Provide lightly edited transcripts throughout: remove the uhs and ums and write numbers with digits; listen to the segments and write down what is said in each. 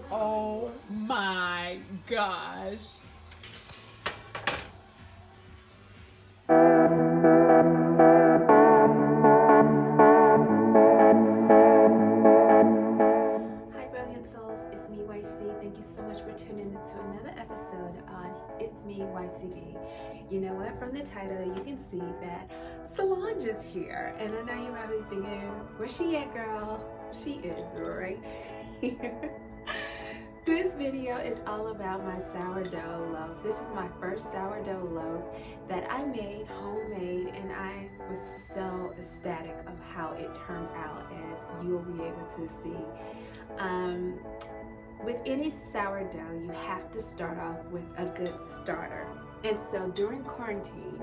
Oh my gosh. Hi brilliant souls, it's me YC. Thank you so much for tuning into another episode on It's Me YCB. You know what, from the title you can see that Solange is here, and I know you're probably thinking, where's she at, girl? She is right here. This video is all about my sourdough loaf. This is my first sourdough loaf that I made homemade, and I was so ecstatic of how it turned out, as you will be able to see. With any sourdough, you have to start off with a good starter. And so during quarantine,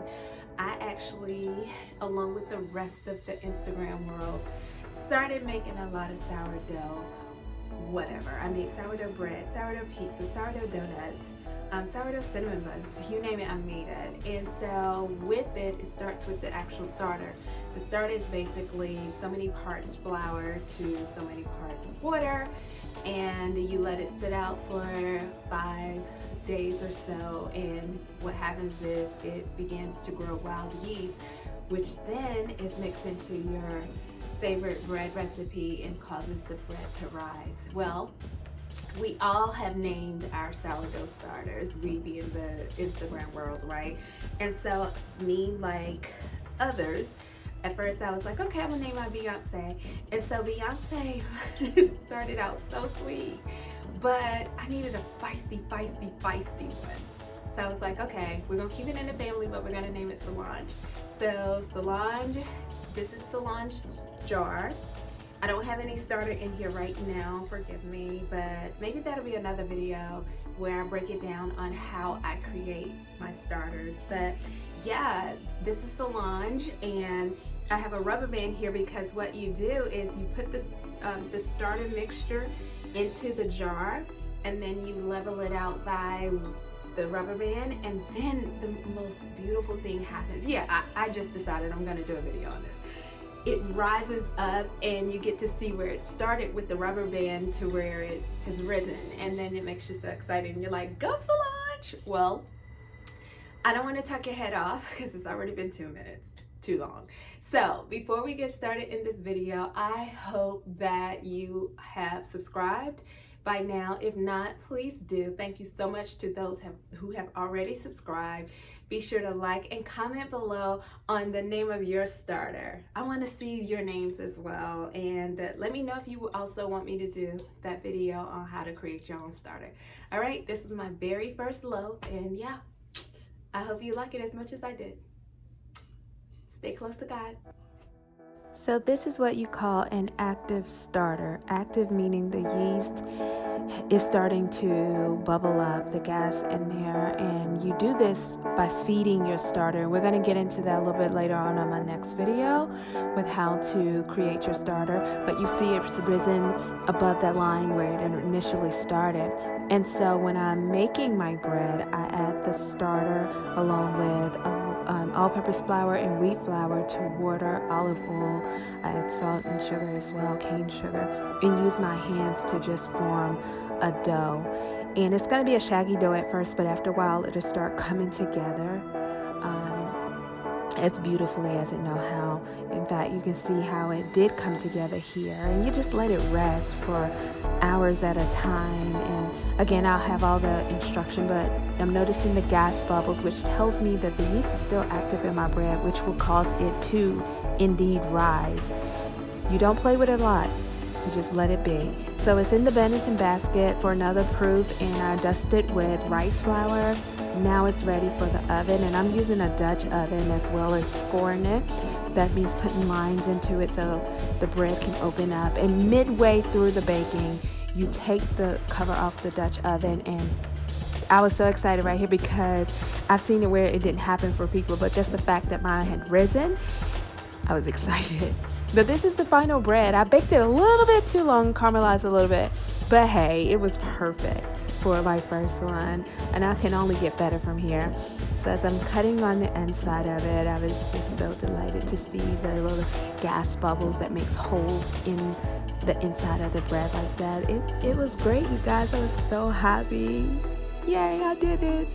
I actually, along with the rest of the Instagram world, started making a lot of sourdough whatever. I made sourdough bread, sourdough pizza, sourdough donuts, sourdough cinnamon buns, you name it, I made it. And so with it, it starts with the actual starter. The starter is basically so many parts flour to so many parts water, and you let it sit out for 5 days or so, and what happens is it begins to grow wild yeast, which then is mixed into your favorite bread recipe and causes the bread to rise. Well, we all have named our sourdough starters, we being the Instagram world, right? And so me, like others, at first I was like, okay, I'm gonna name my Beyonce. And so Beyonce started out so sweet, but I needed a feisty one. So I was like, okay, we're gonna keep it in the family, but we're gonna name it Solange. So Solange, this is Solange's jar. I don't have any starter in here right now, forgive me, but maybe that'll be another video where I break it down on how I create my starters. But yeah, this is Solange, and I have a rubber band here because what you do is you put this the starter mixture into the jar, and then you level it out by the rubber band, and then the most beautiful thing happens. Yeah, I just decided I'm gonna do a video on this. It rises up, and you get to see where it started with the rubber band to where it has risen, and then it makes you so excited, and you're like, go Solange! Well, I don't want to tuck your head off because it's already been 2 minutes, too long. So before we get started in this video, I hope that you have subscribed by now. If not, please do. Thank you so much to those who have already subscribed. Be sure to like and comment below on the name of your starter. I want to see your names as well, and let me know if you also want me to do that video on how to create your own starter. All right, this is my very first loaf, and yeah, I hope you like it as much as I did. Stay close to God. So this is what you call an active starter. Active meaning the yeast is starting to bubble up, the gas in there, and you do this by feeding your starter. We're going to get into that a little bit later on my next video with how to create your starter, but you see it's risen above that line where it initially started. And so when I'm making my bread, I add the starter along with all-purpose flour and wheat flour to water, olive oil. I add salt and sugar as well, cane sugar, and use my hands to just form a dough. And it's going to be a shaggy dough at first, but after a while it'll start coming together as beautifully as it know how. In fact, you can see how it did come together here, and you just let it rest for hours at a time. And again, I'll have all the instruction, but I'm noticing the gas bubbles, which tells me that the yeast is still active in my bread, which will cause it to indeed rise. You don't play with it a lot, you just let it be. So it's in the Benetton basket for another proof, and I dust it with rice flour. Now it's ready for the oven, and I'm using a Dutch oven as well as scoring it. That means putting lines into it so the bread can open up. And midway through the baking, you take the cover off the Dutch oven, and I was so excited right here because I've seen it where it didn't happen for people, but just the fact that mine had risen, I was excited. But this is the final bread. I baked it a little bit too long, caramelized a little bit, but hey, it was perfect for my first one, and I can only get better from here. So as I'm cutting on the inside of it, I was just so delighted to see the little gas bubbles that makes holes in the inside of the bread like that. It was great, you guys. I was so happy. Yay, I did it.